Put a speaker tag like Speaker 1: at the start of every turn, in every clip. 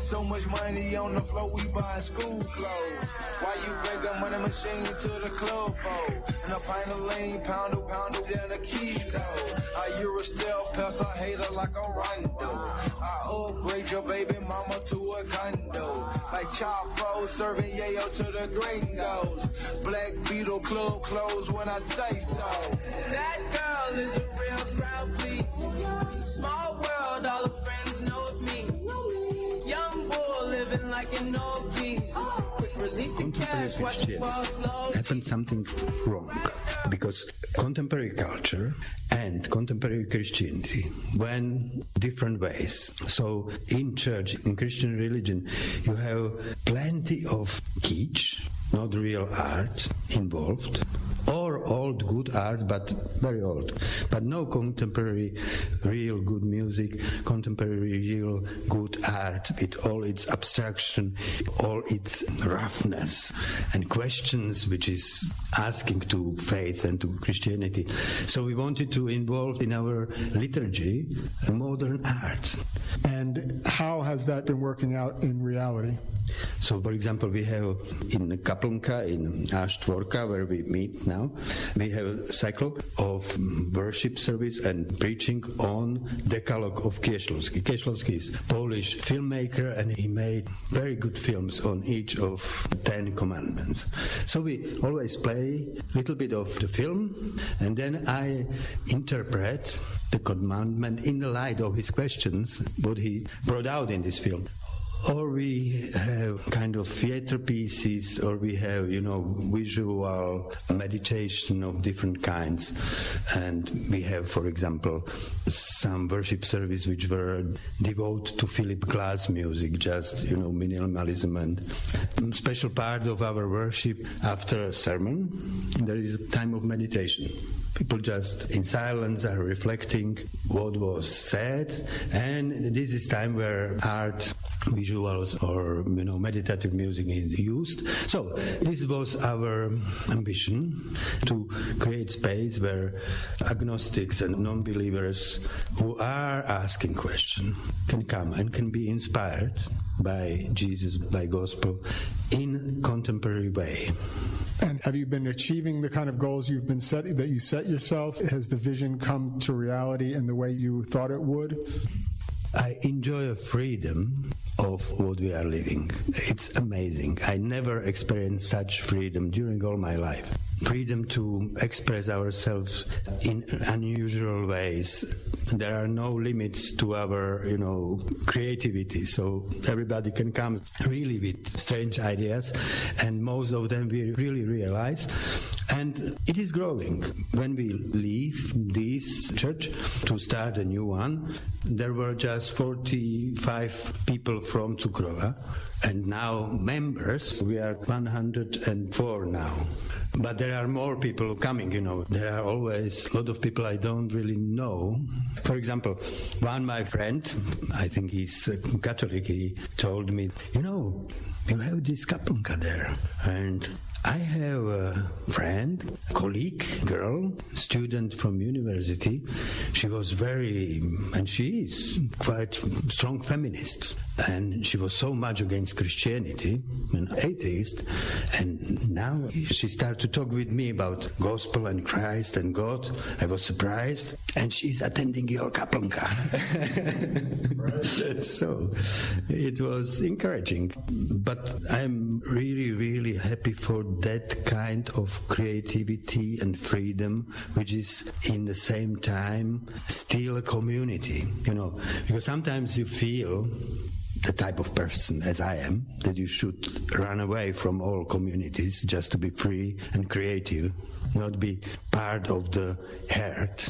Speaker 1: So much money on the floor, we buying school clothes. Why you bring a money machine to the club for? And a pint of lean, pounder, then a kilo. I Euro still pass a hater like a rondo. I upgrade your baby mama to a condo. Like Chapo serving yayo to the gringos. Black Beetle club clothes when I say so.
Speaker 2: That girl is a real crowd, please. Small world, all the friends know of me. Young bull living like an old geese. Quick release the cash, watch it fall slow.
Speaker 3: Happened something wrong because contemporary culture and contemporary Christianity went different ways. So in church, in Christian religion, you have plenty of kitsch, not real art involved, or old good art, but very old. But no contemporary real good music, contemporary real good art with all its abstraction, all its roughness and questions which is asking to faith and to Christianity. So we wanted to involve in our liturgy modern art.
Speaker 4: And how has that been working out in reality?
Speaker 3: So, for example, we have in Kaplnka, in Štvorka, where we meet now, we have a cycle of worship service and preaching on Decalogue of Kieślowski. Kieślowski is Polish filmmaker, and he made very good films on each of 10 commandments. So we always play a little bit of the film, and then I interpret the commandment in the light of his questions, what he brought out in this film. Or we have kind of theater pieces, or we have, visual meditation of different kinds. And we have, for example, some worship service which were devoted to Philip Glass music, just, minimalism. And special part of our worship after a sermon, there is a time of meditation. People just in silence are reflecting what was said, and this is time where art, visuals, or meditative music is used. So this was our ambition, to create space where agnostics and non-believers who are asking questions can come and can be inspired by Jesus, by gospel, in contemporary way.
Speaker 4: And have you been achieving the kind of goals you've been setting, that you set yourself? Has the vision come to reality in the way you thought it would?
Speaker 3: I enjoy a freedom of what we are living. It's amazing. I never experienced such freedom during all my life. Freedom to express ourselves in unusual ways. There are no limits to our, creativity. So everybody can come really with strange ideas, and most of them we really realize. And it is growing. When we leave this church to start a new one, there were just 45 people from Cukrova, and now members, we are 104 now. But there are more people coming, There are always a lot of people I don't really know. For example, my friend, I think he's Catholic, he told me, you have this Kaplnka there, and I have a friend, colleague, girl, student from university. She was and she is quite strong feminist. And she was so much against Christianity, an atheist. And now she started to talk with me about gospel and Christ and God. I was surprised. And she's attending your Kaplnka. So it was encouraging. But I'm really, really happy for that kind of creativity and freedom, which is in the same time still a community, because sometimes you feel, the type of person as I am, that you should run away from all communities just to be free and creative, not be part of the herd.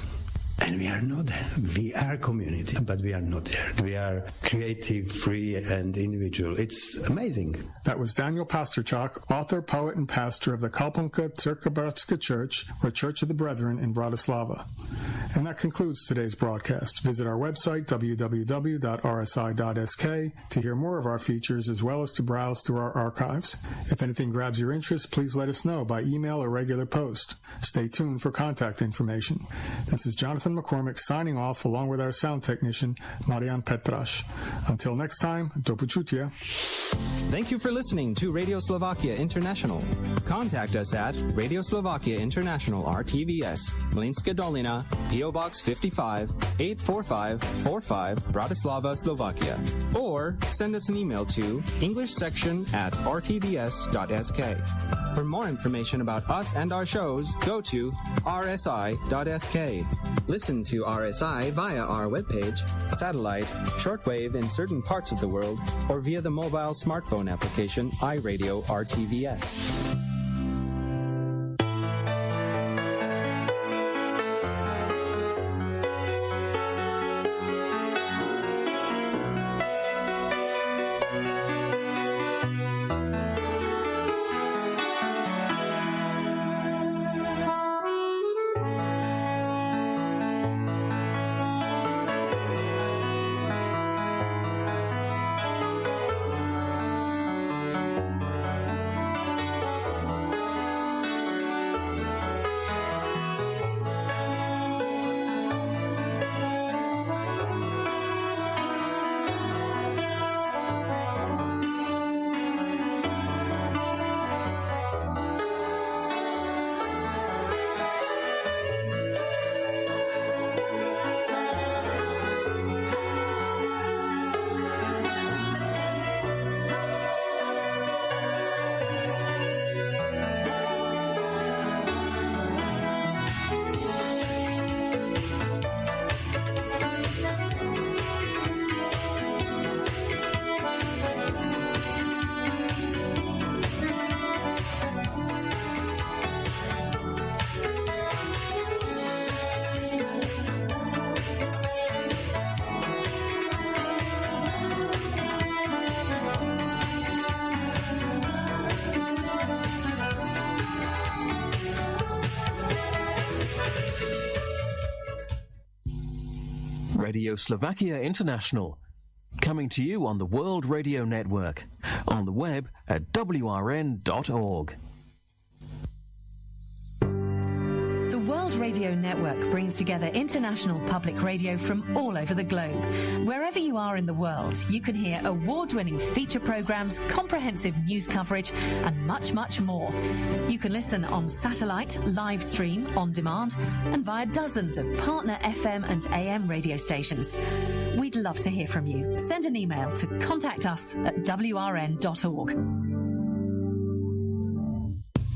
Speaker 3: And we are not there. We are community, but we are not there. We are creative, free, and individual. It's amazing.
Speaker 4: That was Daniel Pasterchuk, author, poet, and pastor of the Kaplnka Crkvabratska Church, or Church of the Brethren in Bratislava. And that concludes today's broadcast. Visit our website, www.rsi.sk, to hear more of our features, as well as to browse through our archives. If anything grabs your interest, please let us know by email or regular post. Stay tuned for contact information. This is Jonathan Jonathan McCormick signing off along with our sound technician, Marian Petraš. Until next time, do počutia.
Speaker 5: Thank you for listening to Radio Slovakia International. Contact us at Radio Slovakia International RTVS, Mlinska Dolina, PO Box 55, 84545, Bratislava, Slovakia. Or send us an email to englishsection@rtvs.sk. For more information about us and our shows, go to rsi.sk. Listen to RSI via our webpage, satellite, shortwave in certain parts of the world, or via the mobile smartphone application iRadio RTVS.
Speaker 6: Radio Slovakia International, coming to you on the World Radio Network, on the web at wrn.org.
Speaker 7: The World Radio Network brings together international public radio from all over the globe. Wherever you are in the world, you can hear award-winning feature programs, comprehensive news coverage, and much, much more. You can listen on satellite, live stream, on demand, and via dozens of partner FM and AM radio stations. We'd love to hear from you. Send an email to contact us at wrn.org.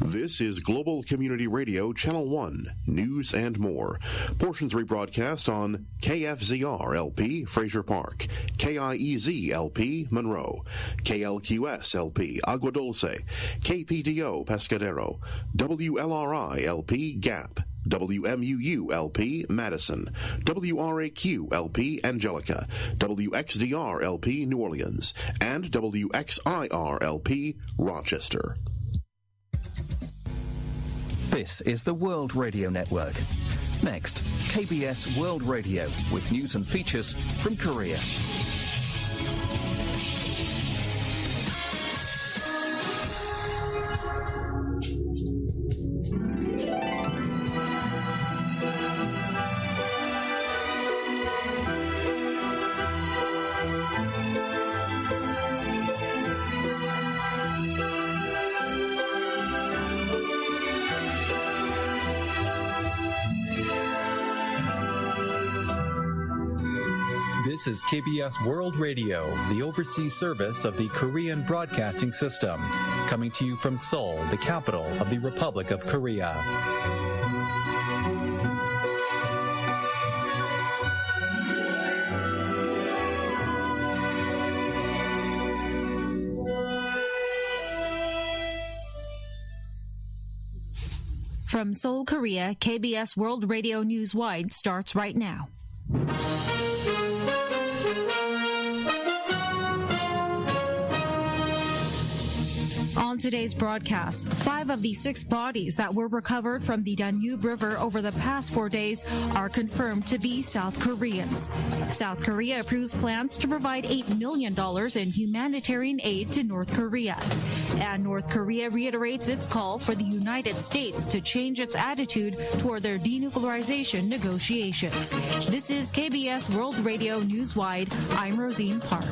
Speaker 8: This is Global Community Radio, Channel 1, News and More. Portions rebroadcast on KFZR-LP, Fraser Park, KIEZ-LP, Monroe, KLQS-LP, Agua Dulce, KPDO, Pescadero, WLRI-LP, Gap, WMUU-LP, Madison, WRAQ-LP, Angelica, WXDR-LP, New Orleans, and WXIR-LP, Rochester.
Speaker 6: This is the World Radio Network. Next, KBS World Radio with news and features from Korea.
Speaker 9: This is KBS World Radio, the overseas service of the Korean Broadcasting System, coming to you from Seoul, the capital of the Republic of Korea.
Speaker 10: From Seoul, Korea, KBS World Radio Newswide starts right now. On today's broadcast, 5 of the 6 bodies that were recovered from the Danube River over the past 4 days are confirmed to be South Koreans. South Korea approves plans to provide $8 million in humanitarian aid to North Korea. And North Korea reiterates its call for the United States to change its attitude toward their denuclearization negotiations. This is KBS World Radio Newswide. I'm Rosine Park.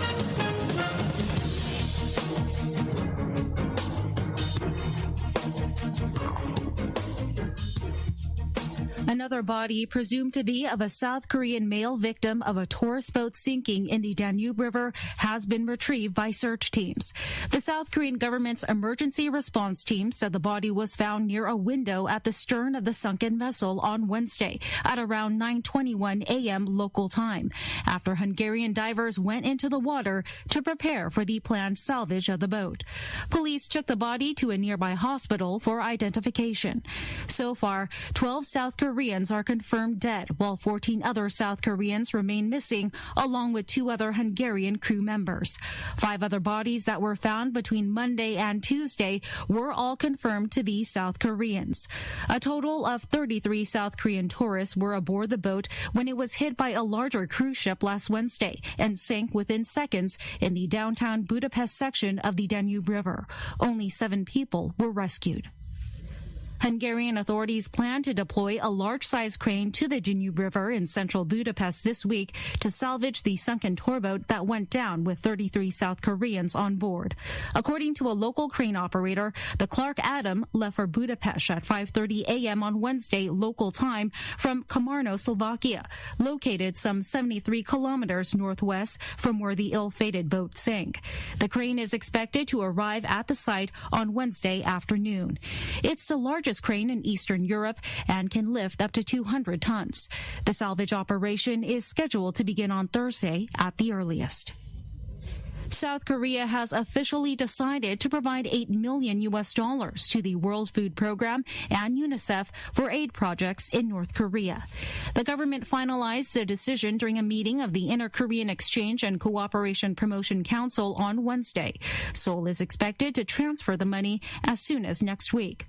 Speaker 10: Another body presumed to be of a South Korean male victim of a tourist boat sinking in the Danube River has been retrieved by search teams. The South Korean government's emergency response team said the body was found near a window at the stern of the sunken vessel on Wednesday at around 9:21 a.m. local time, after Hungarian divers went into the water to prepare for the planned salvage of the boat. Police took the body to a nearby hospital for identification. So far, 12 South Koreans are confirmed dead, while 14 other South Koreans remain missing, along with 2 other Hungarian crew members. 5 other bodies that were found between Monday and Tuesday were all confirmed to be South Koreans. A total of 33 South Korean tourists were aboard the boat when it was hit by a larger cruise ship last Wednesday and sank within seconds in the downtown Budapest section of the Danube River. Only 7 people were rescued. Hungarian authorities plan to deploy a large-sized crane to the Danube River in central Budapest this week to salvage the sunken tour boat that went down with 33 South Koreans on board. According to a local crane operator, the Clark Adam left for Budapest at 5:30 a.m. on Wednesday local time from Komarno, Slovakia, located some 73 kilometers northwest from where the ill-fated boat sank. The crane is expected to arrive at the site on Wednesday afternoon. It's the largest crane in Eastern Europe and can lift up to 200 tons. The salvage operation is scheduled to begin on Thursday at the earliest. South Korea has officially decided to provide $8 million to the World Food Program and UNICEF for aid projects in North Korea. The government finalized the decision during a meeting of the Inter-Korean Exchange and Cooperation Promotion Council on Wednesday. Seoul is expected to transfer the money as soon as next week.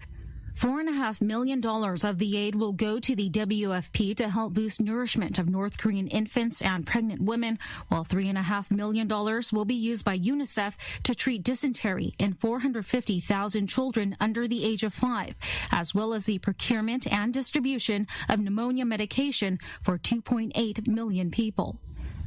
Speaker 10: $4.5 million of the aid will go to the WFP to help boost nourishment of North Korean infants and pregnant women, while $3.5 million will be used by UNICEF to treat dysentery in 450,000 children under the age of 5, as well as the procurement and distribution of pneumonia medication for 2.8 million people.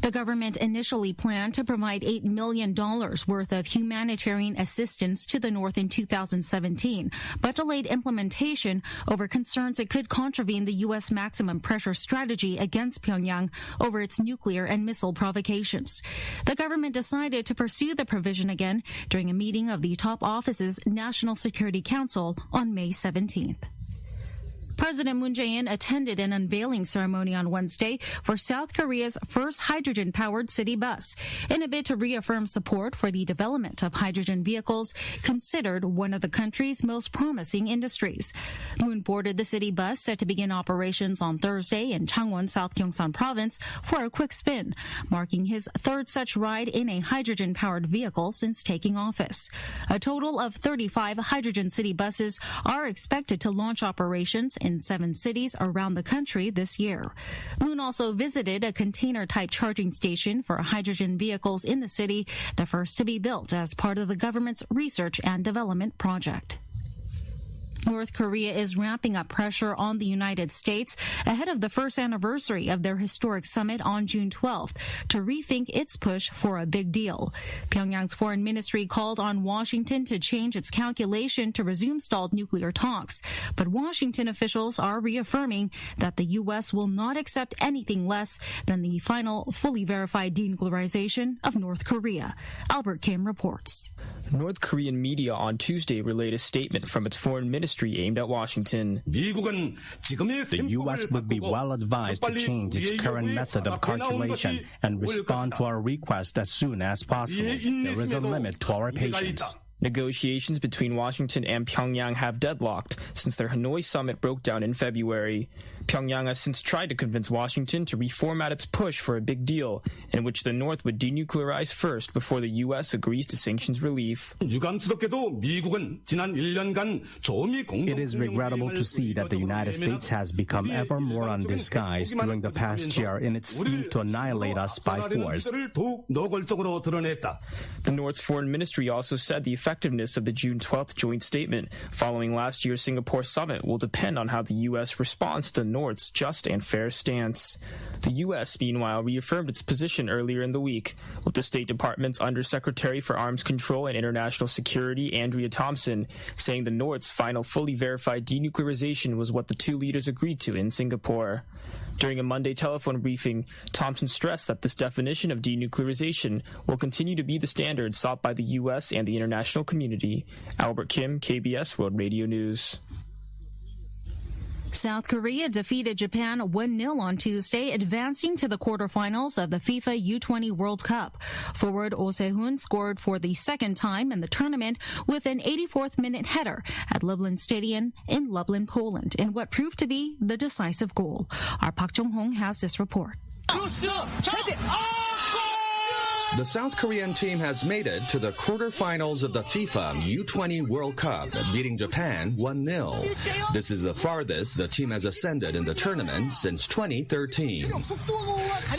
Speaker 10: The government initially planned to provide $8 million worth of humanitarian assistance to the North in 2017, but delayed implementation over concerns it could contravene the U.S. maximum pressure strategy against Pyongyang over its nuclear and missile provocations. The government decided to pursue the provision again during a meeting of the top office's National Security Council on May 17th. President Moon Jae-in attended an unveiling ceremony on Wednesday for South Korea's first hydrogen-powered city bus in a bid to reaffirm support for the development of hydrogen vehicles, considered one of the country's most promising industries. Moon boarded the city bus set to begin operations on Thursday in Changwon, South Gyeongsang Province for a quick spin, marking his 3rd such ride in a hydrogen-powered vehicle since taking office. A total of 35 hydrogen city buses are expected to launch operations in 7 cities around the country this year. Moon also visited a container-type charging station for hydrogen vehicles in the city, the first to be built as part of the government's research and development project. North Korea is ramping up pressure on the United States ahead of the first anniversary of their historic summit on June 12th to rethink its push for a big deal. Pyongyang's foreign ministry called on Washington to change its calculation to resume stalled nuclear talks, but Washington officials are reaffirming that the U.S. will not accept anything less than the final fully verified denuclearization of North Korea. Albert Kim reports.
Speaker 11: North Korean media on Tuesday relayed a statement from its foreign ministry aimed at Washington.
Speaker 12: The U.S. would be well advised to change its current method of calculation and respond to our request as soon as possible. There is a limit to our patience.
Speaker 11: Negotiations between Washington and Pyongyang have deadlocked since their Hanoi summit broke down in February. Pyongyang has since tried to convince Washington to reformat its push for a big deal, in which the North would denuclearize first before the U.S. agrees to sanctions relief.
Speaker 12: It is regrettable to see that the United States has become ever more undisguised during the past year in its scheme to annihilate us by force.
Speaker 11: The North's foreign ministry also said the effectiveness of the June 12th joint statement following last year's Singapore summit will depend on how the U.S. responds to the North's just and fair stance. The U.S., meanwhile, reaffirmed its position earlier in the week, with the State Department's Undersecretary for Arms Control and International Security, Andrea Thompson, saying the North's final fully verified denuclearization was what the two leaders agreed to in Singapore. During a Monday telephone briefing, Thompson stressed that this definition of denuclearization will continue to be the standard sought by the U.S. and the international community. Albert Kim, KBS World Radio News.
Speaker 10: South Korea defeated Japan 1-0 on Tuesday, advancing to the quarterfinals of the FIFA U20 World Cup. Forward Oh Se-hoon scored for the second time in the tournament with an 84th-minute header at Lublin Stadium in Lublin, Poland, in what proved to be the decisive goal. Our Park Jong-hong has this report.
Speaker 13: The South Korean team has made it to the quarterfinals of the FIFA U20 World Cup, beating Japan 1-0. This is the farthest the team has ascended in the tournament since 2013.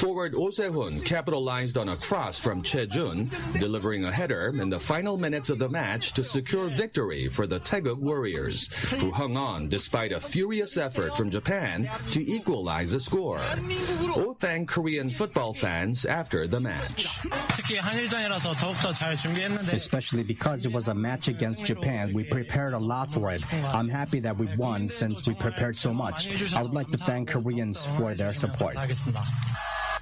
Speaker 13: Forward Oh Se-hoon capitalized on a cross from Chejun, delivering a header in the final minutes of the match to secure victory for the Taeguk Warriors, who hung on despite a furious effort from Japan to equalize the score. Oh thanked Korean football fans after the match.
Speaker 12: Especially because it was a match against Japan, we prepared a lot for it. I'm happy that we won since we prepared so much. I would like to thank Koreans for their support.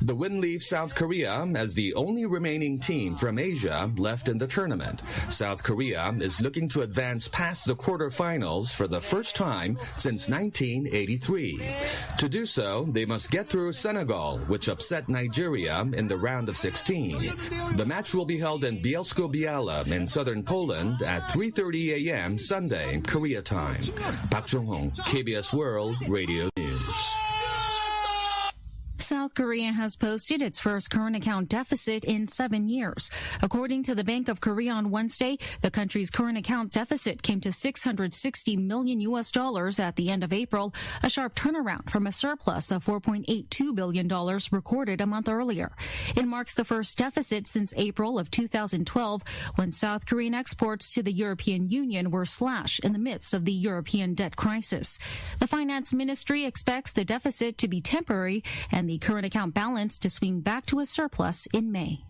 Speaker 13: The win leaves South Korea as the only remaining team from Asia left in the tournament. South Korea is looking to advance past the quarterfinals for the first time since 1983. To do so, they must get through Senegal, which upset Nigeria in the round of 16. The match will be held in Bielsko-Biała in southern Poland at 3:30 a.m. Sunday, Korea time. Park Jong-hong, KBS World Radio News.
Speaker 10: South Korea has posted its first current account deficit in 7 years. According to the Bank of Korea on Wednesday, the country's current account deficit came to $660 million at the end of April, a sharp turnaround from a surplus of $4.82 billion recorded a month earlier. It marks the first deficit since April of 2012, when South Korean exports to the European Union were slashed in the midst of the European debt crisis. The Finance Ministry expects the deficit to be temporary and the current account balance to swing back to a surplus in May.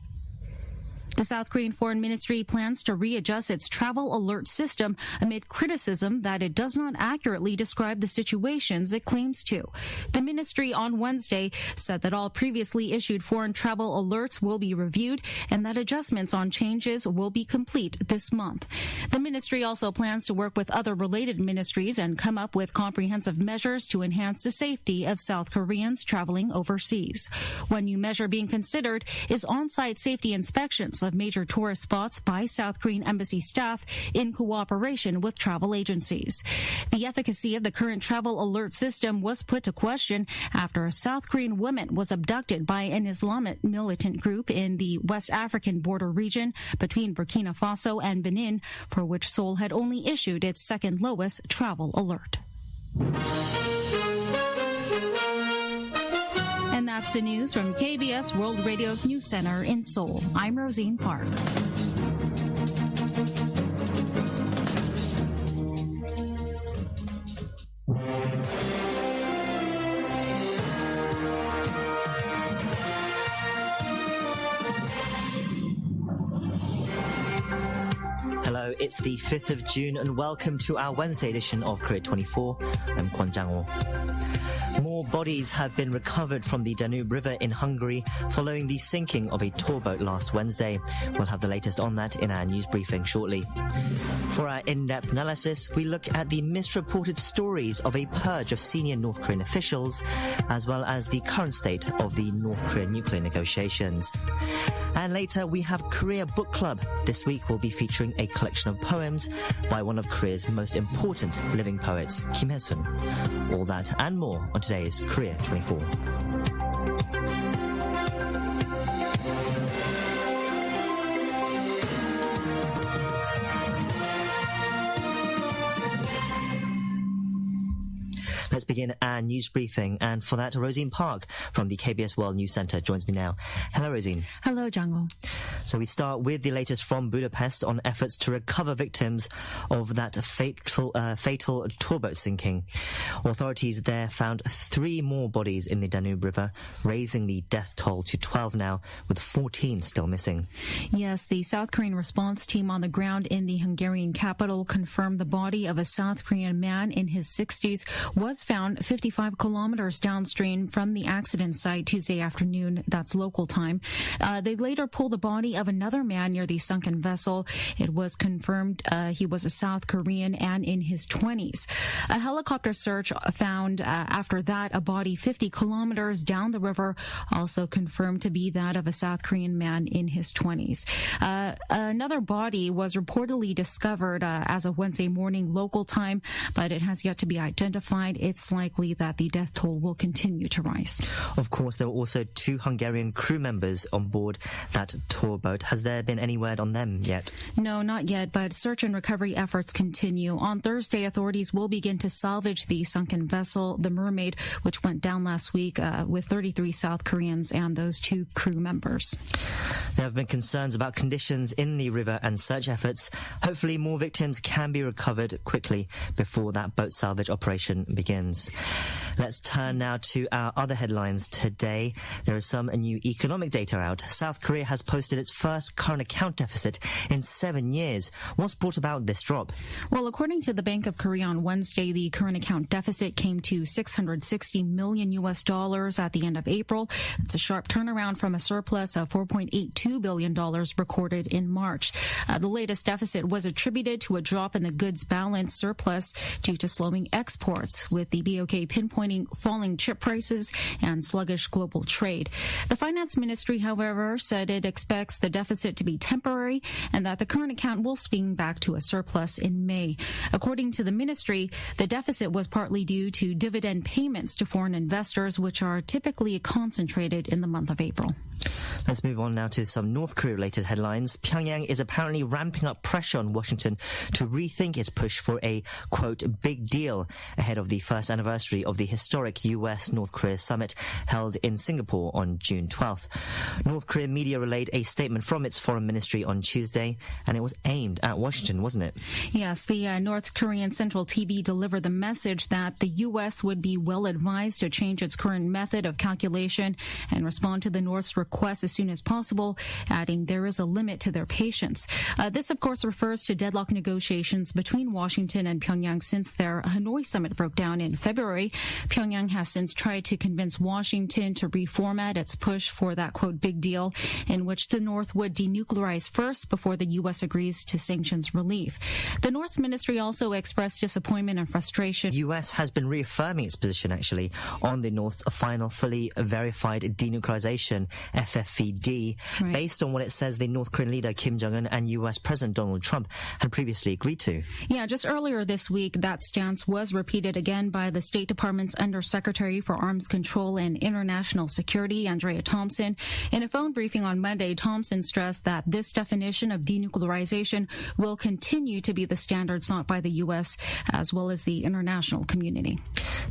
Speaker 10: The South Korean Foreign Ministry plans to readjust its travel alert system amid criticism that it does not accurately describe the situations it claims to. The ministry on Wednesday said that all previously issued foreign travel alerts will be reviewed and that adjustments on changes will be complete this month. The ministry also plans to work with other related ministries and come up with comprehensive measures to enhance the safety of South Koreans traveling overseas. One new measure being considered is on-site safety inspections of major tourist spots by South Korean embassy staff in cooperation with travel agencies. The efficacy of the current travel alert system was put to question after a South Korean woman was abducted by an Islamic militant group in the West African border region between Burkina Faso and Benin, for which Seoul had only issued its second lowest travel alert. And that's the news from KBS World Radio's News Center in Seoul. I'm Rosine Park.
Speaker 14: Hello, it's the 5th of June and welcome to our Wednesday edition of Korea 24. I'm Kwon Jang-ho. More bodies have been recovered from the Danube River in Hungary following the sinking of a tour boat last Wednesday. We'll have the latest on that in our news briefing shortly. For our in-depth analysis, we look at the misreported stories of a purge of senior North Korean officials, as well as the current state of the North Korean nuclear negotiations. And later, we have Korea Book Club. This week, we'll be featuring a collection collection of poems by one of Korea's most important living poets, Kim Hae-sun. All that and more on today's Korea 24. Let's begin our news briefing, and for that, Rosine Park from the KBS World News Centre joins me now. Hello, Rosine.
Speaker 10: Hello, Jang-ho.
Speaker 14: So we start with the latest from Budapest on efforts to recover victims of that fatal tourboat sinking. Authorities there found 3 more bodies in the Danube River, raising the death toll to 12 now, with 14 still missing.
Speaker 10: Yes, the South Korean response team on the ground in the Hungarian capital confirmed the body of a South Korean man in his 60s was found 55 kilometers downstream from the accident site Tuesday afternoon. That's local time. They later pulled the body of another man near the sunken vessel. It was confirmed he was a South Korean and in his 20s. A helicopter search found after that a body 50 kilometers down the river, also confirmed to be that of a South Korean man in his 20s. Another body was reportedly discovered as of Wednesday morning local time, but it has yet to be identified. It's likely that the death toll will continue to rise.
Speaker 14: Of course, there were also 2 Hungarian crew members on board that tour boat. Has there been any word on them yet?
Speaker 10: No, not yet, but search and recovery efforts continue. On Thursday, authorities will begin to salvage the sunken vessel, the Mermaid, which went down last week with 33 South Koreans and those 2 crew members.
Speaker 14: There have been concerns about conditions in the river and search efforts. Hopefully, more victims can be recovered quickly before that boat salvage operation begins. Let's turn now to our other headlines today. There is some new economic data out. South Korea has posted its first current account deficit in 7 years. What's brought about this drop?
Speaker 10: Well, according to the Bank of Korea on Wednesday, the current account deficit came to $660 million at the end of April. It's a sharp turnaround from a surplus of $4.82 billion recorded in March. The latest deficit was attributed to a drop in the goods balance surplus due to slowing exports, with the BOK pinpointing falling chip prices and sluggish global trade. The finance ministry, however, said it expects the deficit to be temporary and that the current account will swing back to a surplus in May. According to the ministry, the deficit was partly due to dividend payments to foreign investors, which are typically concentrated in the month of April.
Speaker 14: Let's move on now to some North Korea-related headlines. Pyongyang is apparently ramping up pressure on Washington to rethink its push for a, quote, big deal ahead of the first anniversary of the historic US-North Korea summit held in Singapore on June 12th. North Korean media relayed a statement from its foreign ministry on Tuesday, and it was aimed at Washington, wasn't it?
Speaker 10: Yes, the North Korean Central TV delivered the message that the U.S. would be well advised to change its current method of calculation and respond to the North's request as soon as possible, adding there is a limit to their patience. This, of course, refers to deadlock negotiations between Washington and Pyongyang since their Hanoi summit broke down in February. Pyongyang has since tried to convince Washington to reformat its push for that, quote, big deal, in which the North would denuclearize first before the U.S. agrees to sanctions relief. The North's ministry also expressed disappointment and frustration.
Speaker 14: The U.S. has been reaffirming its position, actually, on the North's final fully verified denuclearization, FFVD, right, based on what it says the North Korean leader Kim Jong-un and U.S. President Donald Trump had previously agreed to.
Speaker 10: Yeah, just earlier this week, that stance was repeated again by the State Department's Undersecretary for Arms Control and International Security, Andrea Thompson. In a phone briefing on Monday, Thompson stressed that this definition of denuclearization will continue to be the standard sought by the U.S. as well as the international community.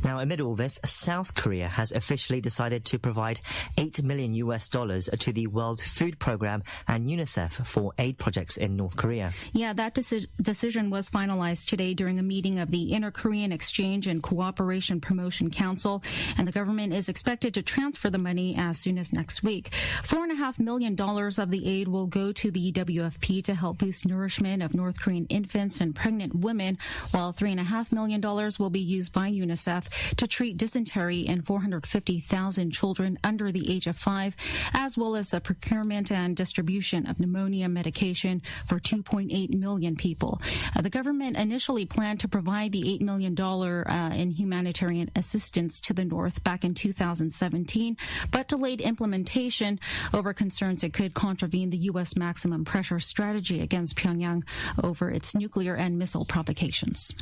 Speaker 14: Now, amid all this, South Korea has officially decided to provide $8 million to the World Food Program and UNICEF for aid projects in North Korea.
Speaker 10: Yeah, that decision was finalized today during a meeting of the Inter-Korean Exchange and Cooperation Promotion Council, and the government is expected to transfer the money as soon as next week. $4.5 million of the aid will go to the WFP to help boost nourishment of North Korean infants and pregnant women, while $3.5 million will be used by UNICEF to treat dysentery in 450,000 children under the age of 5, as well as the procurement and distribution of pneumonia medication for 2.8 million people. The government initially planned to provide the $8 million in humanitarian assistance to the north back in 2017, but delayed implementation over concerns it could contravene the U.S. maximum pressure strategy against Pyongyang over its nuclear and missile provocations.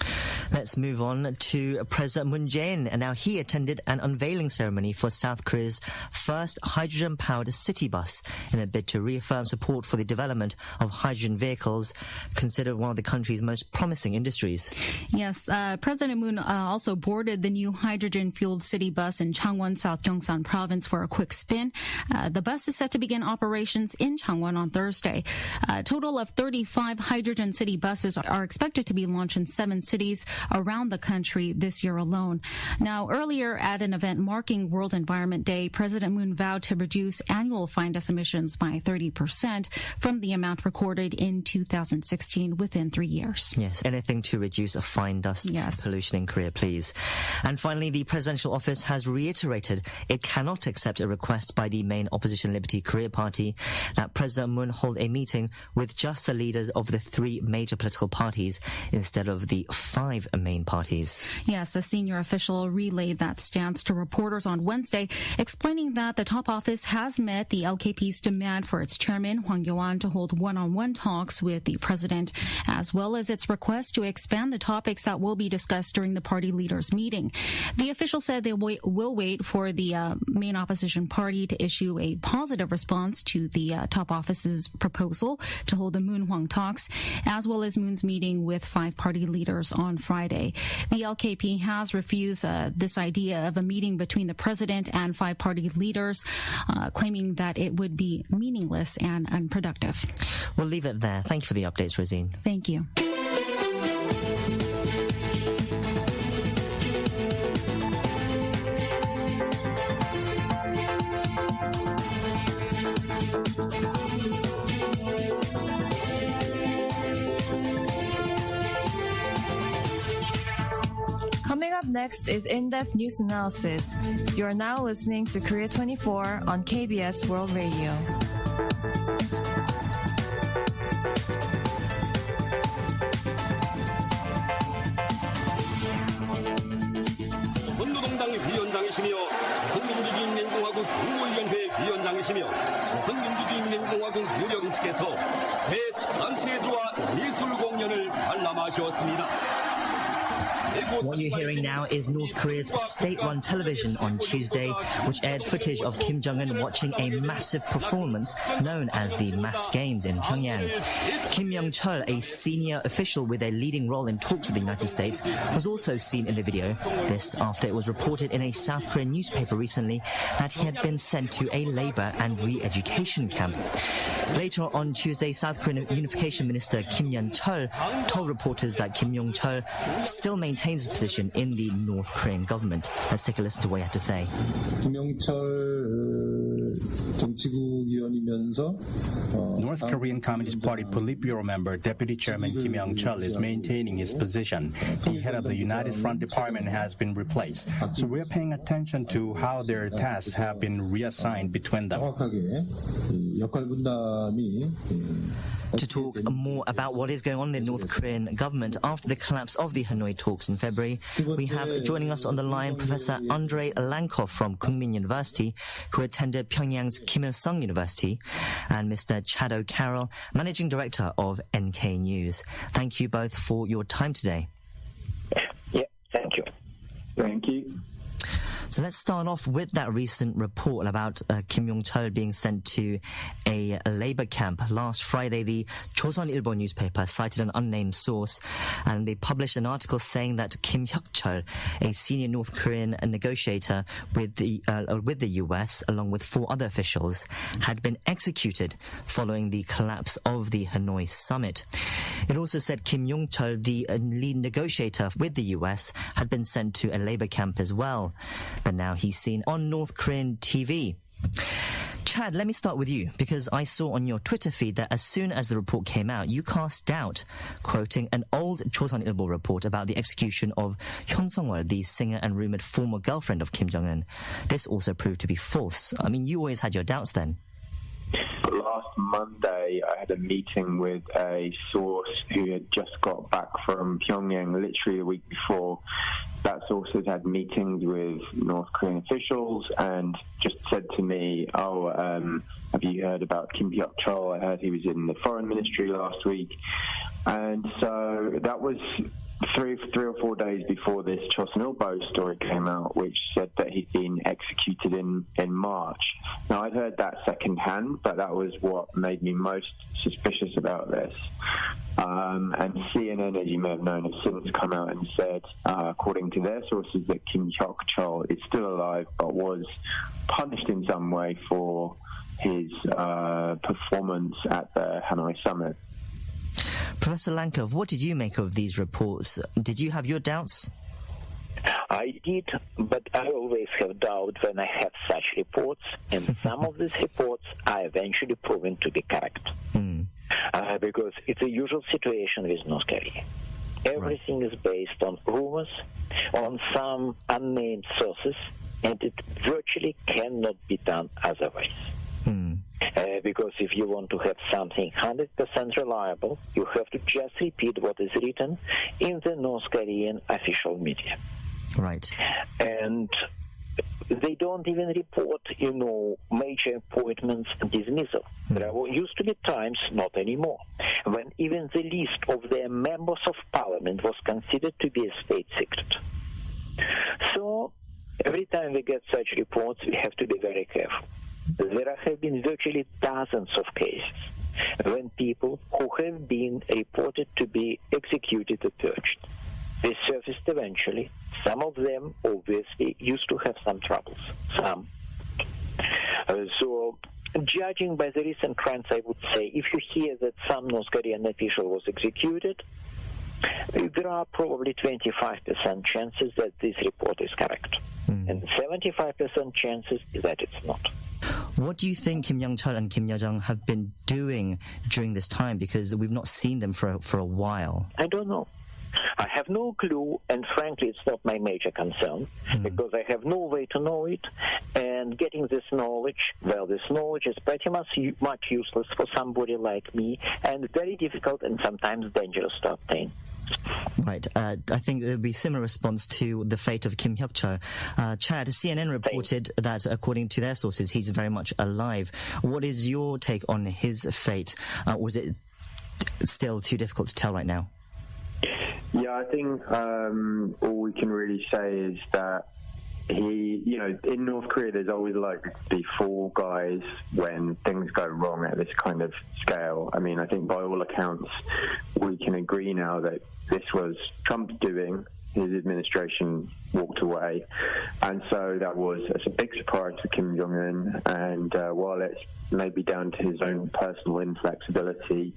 Speaker 14: Let's move on to President Moon Jae-in, and now he attended an unveiling ceremony for South Korea's first hydrogen-powered city bus in a bid to reaffirm support for the development of hydrogen vehicles, considered one of the country's most promising industries.
Speaker 10: Yes, President Moon also boarded the new hydrogen-fueled city bus in Changwon, South Gyeongsang Province for a quick spin. The bus is set to begin operations in Changwon on Thursday. A total of 35 hydrogen city buses are expected to be launched in 7 cities around the country this year alone. Now, earlier at an event marking World Environment Day, President Moon vowed to reduce annual fine dust emissions by 30% from the amount recorded in 2016 within 3 years.
Speaker 14: Yes, anything to reduce fine dust pollution in Korea, please. And finally, the presidential office has reiterated it cannot accept a request by the main opposition Liberty Korea Party that President Moon hold a meeting with just the leaders of the 3 major political parties instead of the 5 main parties.
Speaker 10: Yes, a senior official relayed that stance to reporters on Wednesday, explaining that the top office has met the LKP's demand for its chairman, Hwang Kyo-ahn, to hold one-on-one talks with the president, as well as its request to expand the topics that will be discussed during the party leaders' meeting. The official said they will wait for the main opposition party to issue a positive response to the top office's proposal to hold the Moon-Hwang talks, as well as Moon's meeting with 5 party leaders on Friday. The LKP has refused this idea of a meeting between the president and 5 party leaders, claiming that it would be meaningless and unproductive.
Speaker 14: We'll leave it there. Thank you for the updates, Rosine.
Speaker 10: Thank you.
Speaker 15: Coming up next is in-depth news analysis. You are now listening to Korea 24 on KBS World Radio.
Speaker 16: 헌노동당 위원장이시며 조선민주주의인민공화국 국무위원회 위원장이시며 조선민주주의인민공화국 유령 측에서 대참체조와 미술 공연을 관람하셨습니다.
Speaker 14: What you're hearing now is North Korea's state-run television on Tuesday, which aired footage of Kim Jong-un watching a massive performance known as the Mass Games in Pyongyang. Kim Yong-chol, a senior official with a leading role in talks with the United States, was also seen in the video. This after it was reported in a South Korean newspaper recently that he had been sent to a labor and re-education camp. Later on Tuesday, South Korean Unification Minister Kim Yong-chol told reporters that Kim Yong-chol still maintains his position in the North Korean government. Let's take a listen to what he had to say.
Speaker 12: North Korean Communist Party Politburo member, Deputy Chairman Kim Yong-chol is maintaining his position. The head of the United Front Department has been replaced, so we're paying attention to how their tasks have been reassigned between them.
Speaker 14: To talk more about what is going on in the North Korean government after the collapse of the Hanoi talks in February, we have joining us on the line Professor Andrei Lankov from Kookmin University, who attended Pyongyang's Kim Il-sung University, and Mr. Chad O'Carroll, Managing Director of NK News. Thank you both for your time today.
Speaker 17: Yeah, thank you. Thank you.
Speaker 14: So let's start off with that recent report about Kim Yong-chol being sent to a labor camp. Last Friday, the Chosun-Ilbo newspaper cited an unnamed source, and they published an article saying that Kim Hyuk-chol, a senior North Korean negotiator with the U.S., along with 4 other officials, had been executed following the collapse of the Hanoi summit. It also said Kim Yong-chol, the lead negotiator with the U.S., had been sent to a labor camp as well. But now he's seen on North Korean TV. Chad, let me start with you, because I saw on your Twitter feed that as soon as the report came out, you cast doubt, quoting an old Chosun-Ilbo report about the execution of Hyun Sung-wol, the singer and rumoured former girlfriend of Kim Jong-un. This also proved to be false. I mean, you always had your doubts then.
Speaker 17: Last Monday, I had a meeting with a source who had just got back from Pyongyang literally a week before. That source has had meetings with North Korean officials and just said to me, have you heard about Kim Hyok-chol? I heard he was in the foreign ministry last week. And so that was three or 4 days before this Chosun-Ilbo story came out, which said that he'd been executed in March. Now, I'd heard that secondhand, but that was what made me most suspicious about this. And CNN, as you may have known, has since come out and said, according to their sources, that Kim Hyok-chol is still alive, but was punished in some way for his performance at the Hanoi summit.
Speaker 14: Professor Lankov, what did you make of these reports? Did you have your doubts?
Speaker 18: I did, but I always have doubt when I have such reports, and some of these reports are eventually proven to be correct. Because it's a usual situation with North Korea. Everything is based on rumors, on some unnamed sources, and it virtually cannot be done otherwise. Because if you want to have something 100% reliable, you have to just repeat what is written in the North Korean official media.
Speaker 14: Right.
Speaker 18: And they don't even report, major appointments and dismissal. There used to be times, not anymore, when even the list of their members of parliament was considered to be a state secret. So every time we get such reports, we have to be very careful. There have been virtually dozens of cases when people who have been reported to be executed or purged. They surfaced eventually. Some of them obviously used to have some troubles. Some. So, judging by the recent trends, I would say if you hear that some North Korean official was executed, there are probably 25% chances that this report is correct. And 75% chances that it's not.
Speaker 14: What do you think Kim Young-chul and Kim Yo-jong have been doing during this time? Because we've not seen them for a while.
Speaker 18: I don't know. I have no clue, and frankly, it's not my major concern, because I have no way to know it, and getting this knowledge is pretty much useless for somebody like me, and very difficult and sometimes dangerous to obtain.
Speaker 14: Right. I think there would be a similar response to the fate of Kim Hyok-chol. Chad, CNN reported that, according to their sources, he's very much alive. What is your take on his fate? Was it still too difficult to tell right now?
Speaker 17: Yeah, I think all we can really say is that in North Korea, there's always like the fall guys when things go wrong at this kind of scale. I mean, I think by all accounts, we can agree now that this was Trump's doing. His administration walked away, and so that was a big surprise for Kim Jong-un. And while it's maybe down to his own personal inflexibility,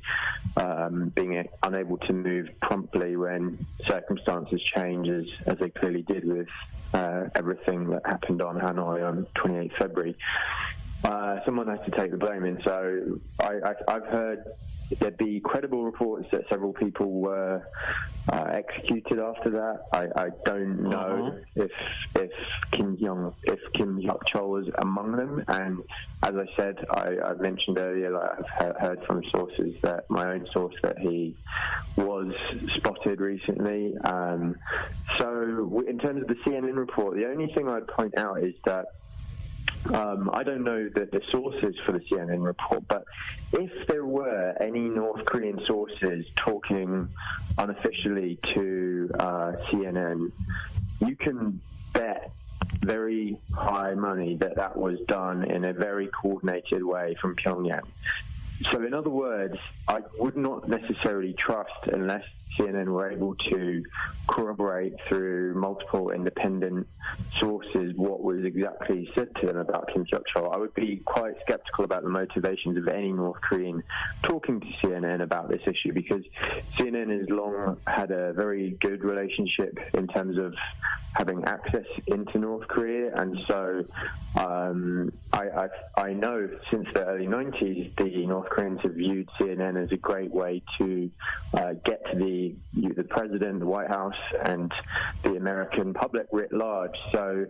Speaker 17: being unable to move promptly when circumstances change, as they clearly did with everything that happened on Hanoi on 28 February, someone has to take the blame. And so I've heard there'd be credible reports that several people were executed after that. I don't know if Kim Hyok-chol was among them. And as I said, I mentioned earlier, I've heard from sources, that my own source, that he was spotted recently. So in terms of the CNN report, the only thing I'd point out is that I don't know the sources for the CNN report, but if there were any North Korean sources talking unofficially to CNN, you can bet very high money that was done in a very coordinated way from Pyongyang. So in other words, I would not necessarily trust, unless CNN were able to corroborate through multiple independent sources what was exactly said to them about Kim Hyok-chol. I would be quite skeptical about the motivations of any North Korean talking to CNN about this issue, because CNN has long had a very good relationship in terms of having access into North Korea, and so I know since the early 90s the North Koreans have viewed CNN as a great way to get to the president, the White House, and the American public writ large. So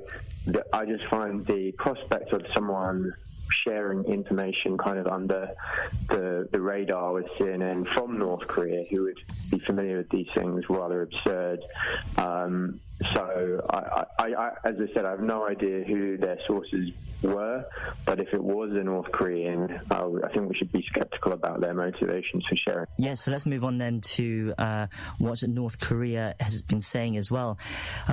Speaker 17: I just find the prospect of someone sharing information kind of under the radar with CNN from North Korea, who would be familiar with these things, rather absurd. So, as I said, I have no idea who their sources were, but if it was a North Korean, I think we should be skeptical about their motivations for sharing.
Speaker 14: Yes, so let's move on then to what North Korea has been saying as well.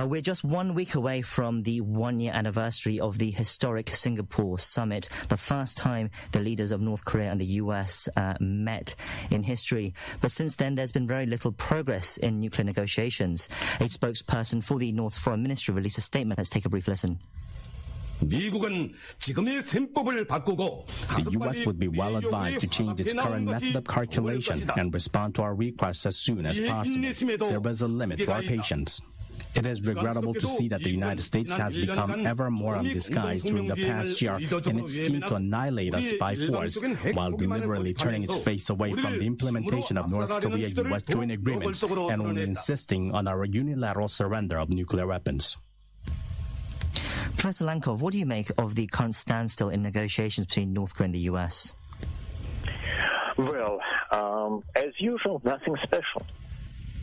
Speaker 14: We're just 1 week away from the one-year anniversary of the historic Singapore summit, the first time the leaders of North Korea and the US met in history. But since then, there's been very little progress in nuclear negotiations. A spokesperson for the North Foreign Ministry released a statement. Let's take a brief listen.
Speaker 12: The U.S. would be well advised to change its current method of calculation and respond to our requests as soon as possible. There is a limit to our patience. It is regrettable to see that the United States has become ever more undisguised during the past year in its scheme to annihilate us by force, while deliberately turning its face away from the implementation of North Korea-U.S. joint agreements and only insisting on our unilateral surrender of nuclear weapons.
Speaker 14: Professor Lankov, what do you make of the current standstill in negotiations between North Korea and the U.S.?
Speaker 18: Well, as usual, nothing special.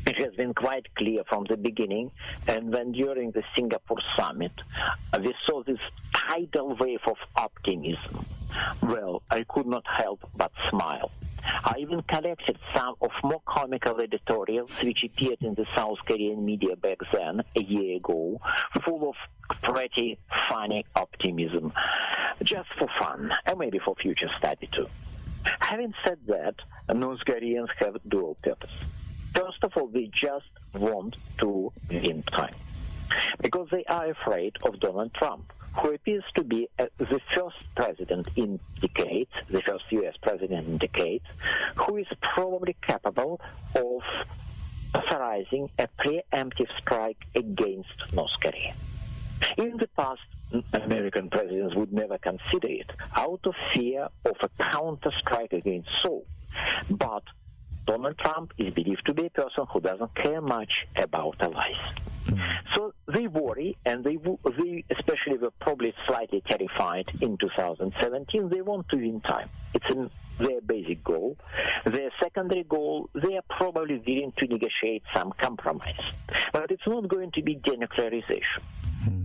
Speaker 18: It has been quite clear from the beginning, and when during the Singapore summit, we saw this tidal wave of optimism. Well, I could not help but smile. I even collected some of more comical editorials which appeared in the South Korean media back then, a year ago, full of pretty funny optimism, just for fun, and maybe for future study too. Having said that, North Koreans have dual purpose. First of all, they just want to win time, because they are afraid of Donald Trump, who appears to be the first president in decades, the first U.S. president in decades, who is probably capable of authorizing a preemptive strike against North Korea. In the past, American presidents would never consider it out of fear of a counter-strike against Seoul. But Donald Trump is believed to be a person who doesn't care much about allies. So they worry, and they especially were probably slightly terrified in 2017. They want to win time. It's their basic goal. Their secondary goal, they are probably willing to negotiate some compromise. But it's not going to be denuclearization.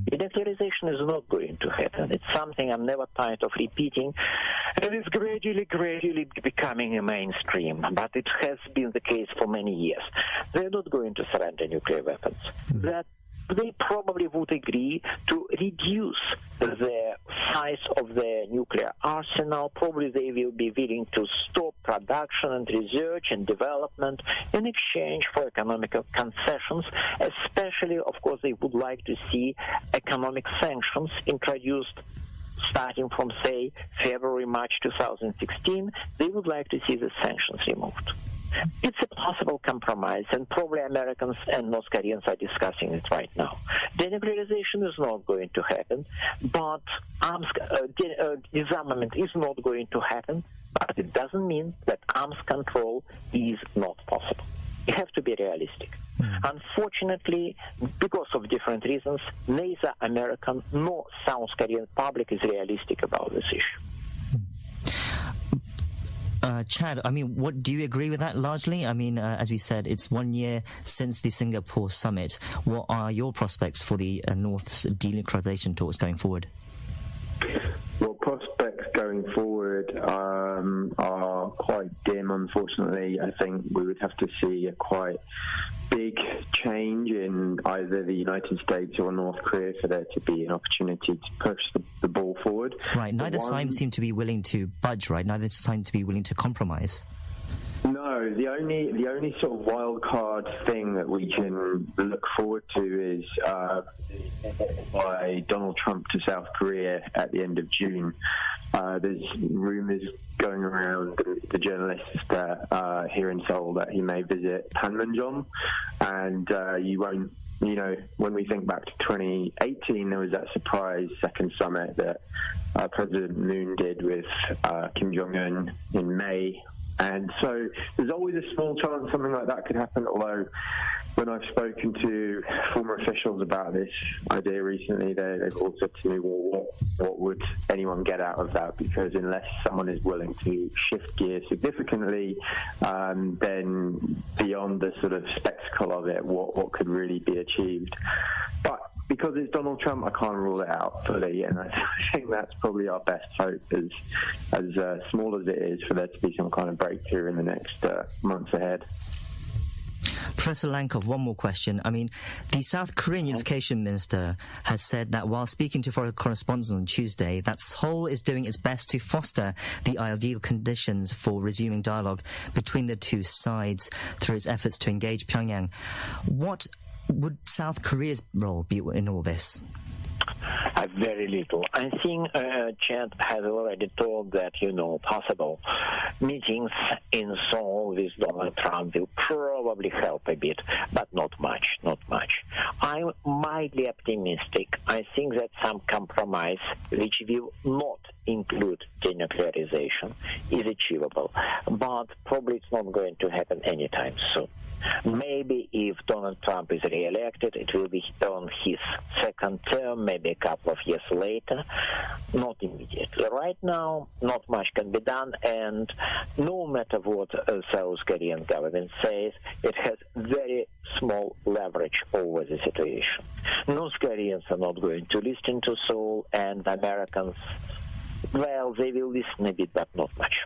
Speaker 18: Denuclearization is not going to happen. It's something I'm never tired of repeating, and it's gradually becoming a mainstream, but it has been the case for many years. They're not going to surrender nuclear weapons. That they probably would agree to reduce the size of their nuclear arsenal. Probably they will be willing to stop production and research and development in exchange for economic concessions. Especially, of course, they would like to see economic sanctions introduced starting from, say, February, March 2016. They would like to see the sanctions removed. It's a possible compromise, and probably Americans and North Koreans are discussing it right now. Denuclearization is not going to happen, but disarmament is not going to happen, but it doesn't mean that arms control is not possible. You have to be realistic. Unfortunately, because of different reasons, neither American nor South Korean public is realistic about this issue.
Speaker 14: Chad, I mean, what do you agree with that largely? I mean, as we said, it's 1 year since the Singapore summit. What are your prospects for the North's denuclearization talks going forward?
Speaker 17: Well, prospects going forward are quite dim, unfortunately. I think we would have to see a quite big change in either the United States or North Korea for there to be an opportunity to push the ball forward.
Speaker 14: Right, neither side seem to be willing to budge, right? Neither side seem to be willing to compromise.
Speaker 17: No, the only sort of wild card thing that we can look forward to is by Donald Trump to South Korea at the end of June. There's rumours going around the journalists that here in Seoul that he may visit Panmunjom, and you won't. You know, when we think back to 2018, there was that surprise second summit that President Moon did with Kim Jong-un in May And so there's always a small chance something like that could happen, although when I've spoken to former officials about this idea recently, they've all said to me, well, what would anyone get out of that? Because unless someone is willing to shift gears significantly, then beyond the sort of spectacle of it, what could really be achieved? But because it's Donald Trump, I can't rule it out fully, and I think that's probably our best hope, as small as it is, for there to be some kind of breakthrough in the next months ahead.
Speaker 14: Professor Lankov, one more question. I mean, the South Korean Unification Minister has said that while speaking to foreign correspondents on Tuesday, that Seoul is doing its best to foster the ideal conditions for resuming dialogue between the two sides through its efforts to engage Pyongyang. What would South Korea's role be in all this?
Speaker 18: Very little. I think Chad has already told that, possible meetings in Seoul with Donald Trump will probably help a bit, but not much. I'm mildly optimistic. I think that some compromise, which will not include denuclearization, is achievable, but probably it's not going to happen anytime soon. Maybe if Donald Trump is re-elected, it will be on his second term, maybe a couple of years later, not immediately. Right now, not much can be done, and no matter what South Korean government says, it has very small leverage over the situation. North Koreans are not going to listen to Seoul, and Americans, well, they will listen a bit, but not much.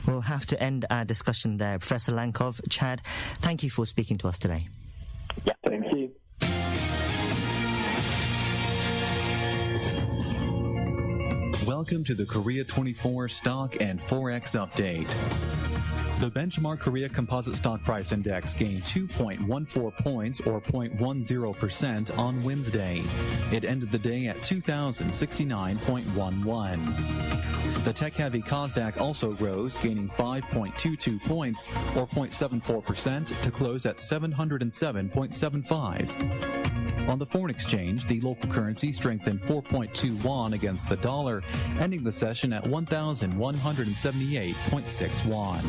Speaker 14: We'll have to end our discussion there. Professor Lankov, Chad, thank you for speaking to us today.
Speaker 17: Yeah, thank you.
Speaker 9: Welcome to the Korea 24 Stock and Forex Update. The benchmark Korea Composite Stock Price Index gained 2.14 points, or 0.10%, on Wednesday. It ended the day at 2,069.11. The tech-heavy Kosdaq also rose, gaining 5.22 points, or 0.74%, to close at 707.75. On the foreign exchange, the local currency strengthened 4.2 won against the dollar, ending the session at 1,178.6 won.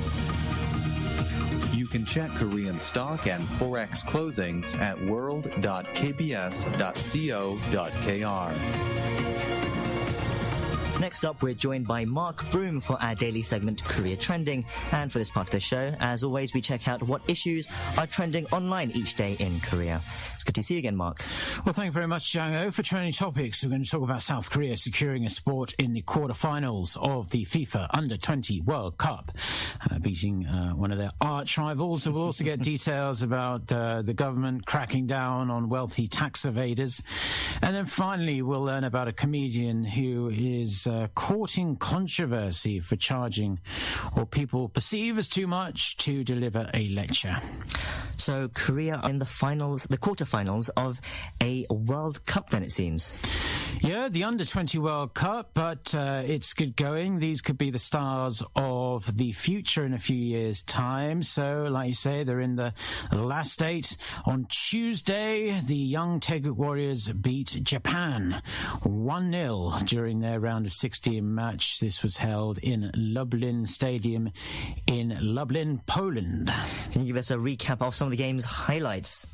Speaker 9: You can check Korean stock and Forex closings at world.kbs.co.kr.
Speaker 14: Next up, we're joined by Mark Broom for our daily segment, Korea Trending. And for this part of the show, as always, we check out what issues are trending online each day in Korea. It's good to see you again, Mark.
Speaker 19: Well, thank you very much, Django. For trending topics, we're going to talk about South Korea securing a spot in the quarterfinals of the FIFA Under-20 World Cup, beating one of their arch rivals. So we'll also get details about the government cracking down on wealthy tax evaders. And then finally, we'll learn about a comedian who is courting controversy for charging what people perceive as too much to deliver a lecture.
Speaker 14: So Korea in the quarterfinals of a World Cup then, it seems.
Speaker 19: Yeah, the Under-20 World Cup, but it's good going. These could be the stars of the future in a few years' time. So, like you say, they're in the last eight. On Tuesday, the young Taeguk Warriors beat Japan 1-0 during their round of 16 match. This was held in Lublin Stadium in Lublin, Poland.
Speaker 14: Can you give us a recap of some of the game's highlights?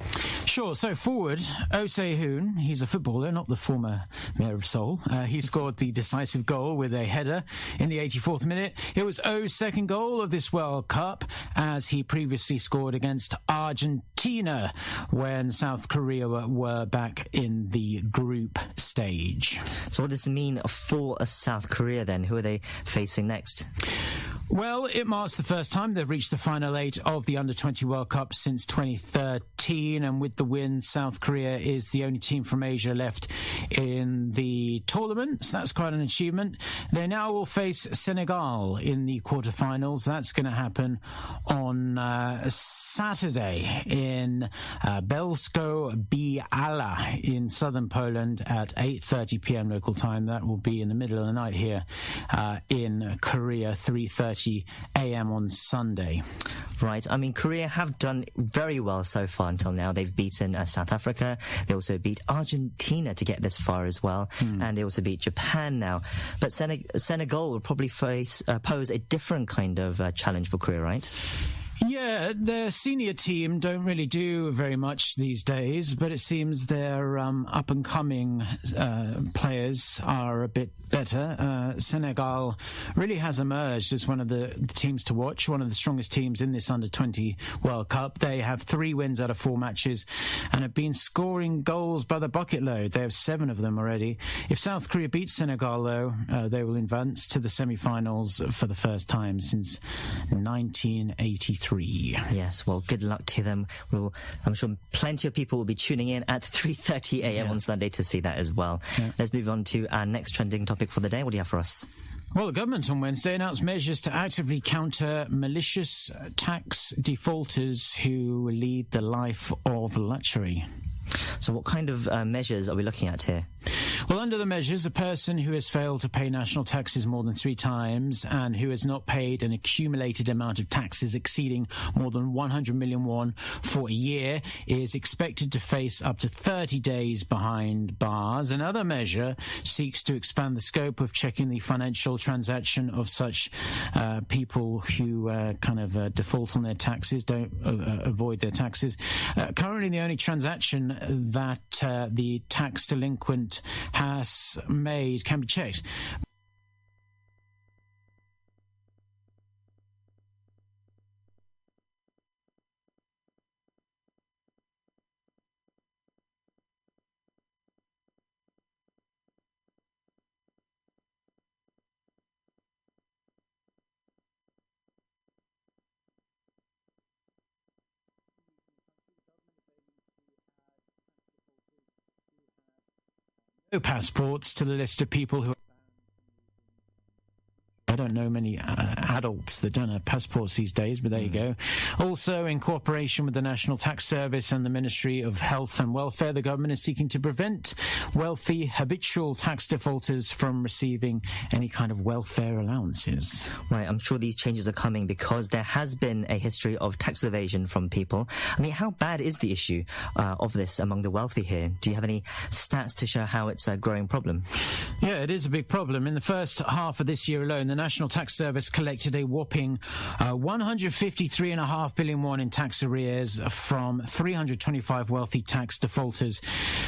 Speaker 19: Sure. So forward, Oh Se-hoon, he's a footballer, not the former mayor of Seoul. He scored the decisive goal with a header in the 84th minute. It was Oh's second goal of this World Cup, as he previously scored against Argentina when South Korea were back in the group stage.
Speaker 14: So what does this mean for South Korea then? Who are they facing next?
Speaker 19: Well, it marks the first time they've reached the final eight of the Under-20 World Cup since 2013, and with the win, South Korea is the only team from Asia left in the tournament, so that's quite an achievement. They now will face Senegal in the quarterfinals. That's going to happen on Saturday in Bielsko-Biała in southern Poland at 8:30 p.m. local time. That will be in the middle of the night here in Korea, 3:30 a.m. on Sunday.
Speaker 14: Right. I mean, Korea have done very well so far. until now. They've beaten South Africa. They also beat Argentina to get this far as well. And they also beat Japan now. But Senegal will probably pose a different kind of challenge for Korea, right?
Speaker 19: Yeah, their senior team don't really do very much these days, but it seems their up-and-coming players are a bit better. Senegal really has emerged as one of the teams to watch, one of the strongest teams in this Under-20 World Cup. They have 3 wins out of 4 matches and have been scoring goals by the bucket load. They have 7 of them already. If South Korea beats Senegal, though, they will advance to the semi-finals for the first time since 1983.
Speaker 14: Yes, well, good luck to them. I'm sure plenty of people will be tuning in at 3:30 a.m. on Sunday to see that as well. Yeah. Let's move on to our next trending topic for the day. What do you have for us?
Speaker 19: Well, the government on Wednesday announced measures to actively counter malicious tax defaulters who lead the life of luxury.
Speaker 14: So what kind of measures are we looking at here?
Speaker 19: Well, under the measures, a person who has failed to pay national taxes more than 3 times and who has not paid an accumulated amount of taxes exceeding more than 100 million won for a year is expected to face up to 30 days behind bars. Another measure seeks to expand the scope of checking the financial transaction of such people who default on their taxes, don't avoid their taxes. Currently, the only transaction that the tax delinquent has made can be checked. Passports to the list of people who... I don't know many adults that don't have passports these days, but there you go. Also, in cooperation with the National Tax Service and the Ministry of Health and Welfare, the government is seeking to prevent wealthy habitual tax defaulters from receiving any kind of welfare allowances.
Speaker 14: Right, I'm sure these changes are coming because there has been a history of tax evasion from people. I mean, how bad is the issue of this among the wealthy here? Do you have any stats to show how it's a growing problem?
Speaker 19: Yeah, it is a big problem. In the first half of this year alone, the National Tax Service collected a whopping 153.5 billion won in tax arrears from 325 wealthy tax defaulters.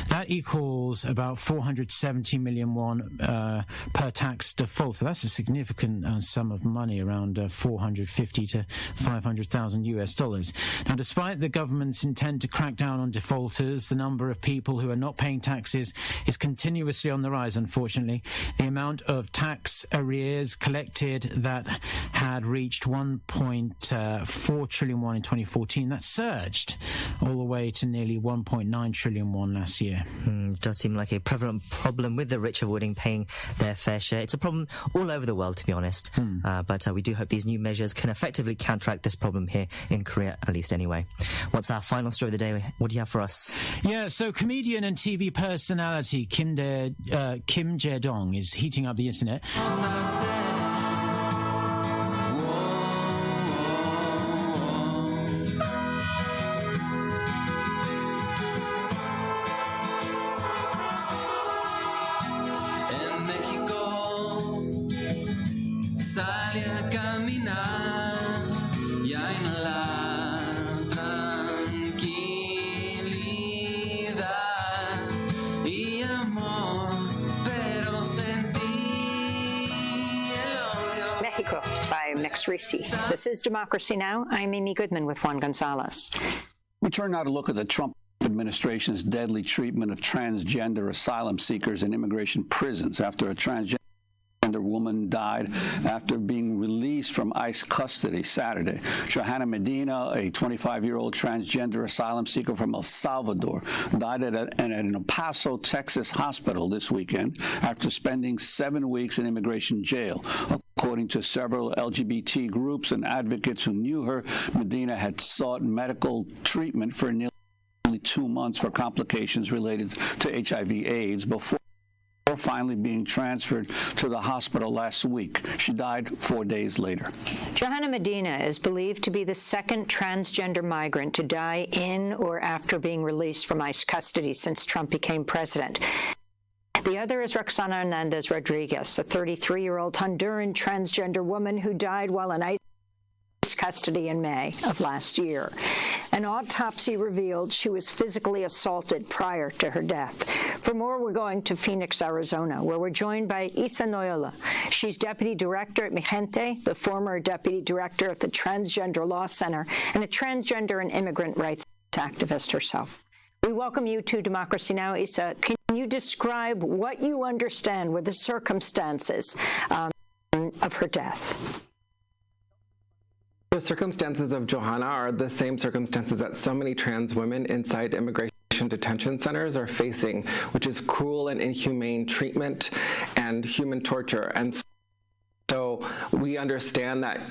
Speaker 19: That equals about 470 million won per tax defaulter. That's a significant sum of money, around 450 to 500,000 US dollars. Now, despite the government's intent to crack down on defaulters, the number of people who are not paying taxes is continuously on the rise, unfortunately. The amount of tax arrears collected that had reached 1.4 trillion won in 2014, that surged all the way to nearly 1.9 trillion won last year.
Speaker 14: It does seem like a prevalent problem with the rich avoiding paying their fair share. It's a problem all over the world, to be honest. But we do hope these new measures can effectively counteract this problem here in Korea, at least anyway. What's our final story of the day? What do you have for us?
Speaker 19: Yeah, so comedian and TV personality Kim Jae-dong is heating up the internet.
Speaker 20: This is Democracy Now! I'm Amy Goodman with Juan Gonzalez.
Speaker 21: We turn now to look at the Trump administration's deadly treatment of transgender asylum seekers in immigration prisons after a transgender woman died after being released from ICE custody Saturday. Johanna Medina, a 25-year-old transgender asylum seeker from El Salvador, died at an El Paso, Texas hospital this weekend after spending 7 weeks in immigration jail. According to several LGBT groups and advocates who knew her, Medina had sought medical treatment for nearly 2 months for complications related to HIV/AIDS before finally being transferred to the hospital last week. She died 4 days later.
Speaker 20: Johanna Medina is believed to be the second transgender migrant to die in or after being released from ICE custody since Trump became president. The other is Roxana Hernandez Rodriguez, a 33-year-old Honduran transgender woman who died while in ICE custody in May of last year. An autopsy revealed she was physically assaulted prior to her death. For more, we're going to Phoenix, Arizona, where we're joined by Isa Noyola. She's deputy director at Mi Gente, the former deputy director at the Transgender Law Center, and a transgender and immigrant rights activist herself. We welcome you to Democracy Now! Isa, can you describe what you understand were the circumstances of her death?
Speaker 1: The circumstances of Johanna are the same circumstances that so many trans women inside immigration detention centers are facing, which is cruel and inhumane treatment and human torture. And so we understand that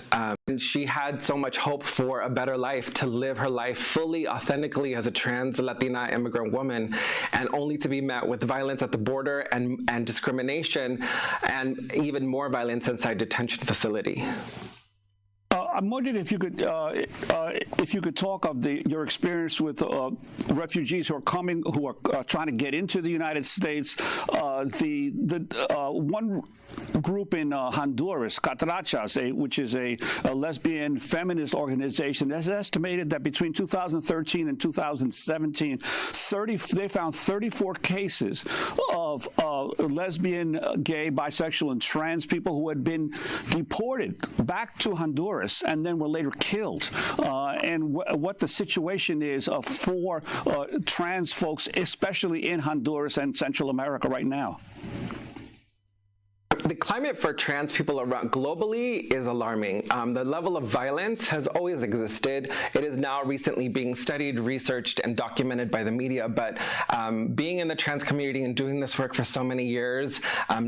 Speaker 1: she had so much hope for a better life, to live her life fully, authentically as a trans Latina immigrant woman, and only to be met with violence at the border and discrimination, and even more violence inside detention facility.
Speaker 21: I'm wondering if you could talk of your experience with refugees who are trying to get into the United States. One group in Honduras, Catrachas, which is a lesbian feminist organization, has estimated that between 2013 and 2017, they found 34 cases of lesbian, gay, bisexual, and trans people who had been deported back to Honduras and then were later killed, and what the situation is for trans folks, especially in Honduras and Central America right now.
Speaker 1: The climate for trans people around globally is alarming. The level of violence has always existed. It is now recently being studied, researched, and documented by the media. But being in the trans community and doing this work for so many years,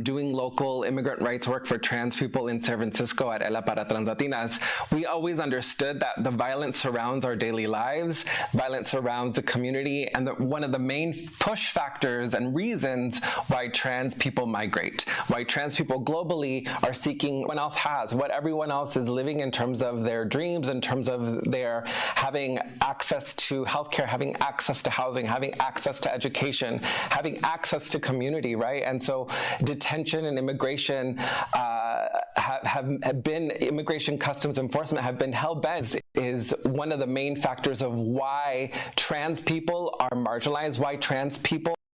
Speaker 1: doing local immigrant rights work for trans people in San Francisco at ELA para Translatinas, we always understood that the violence surrounds our daily lives, violence surrounds the community, and one of the main push factors and reasons why trans people migrate, why trans people globally are seeking what else has, what everyone else is living in terms of their dreams, in terms of their having access to healthcare, having access to housing, having access to education, having access to community, right? And so detention and immigration have been, immigration customs enforcement have been hell-bent, is one of the main factors of why trans people are marginalized, why trans people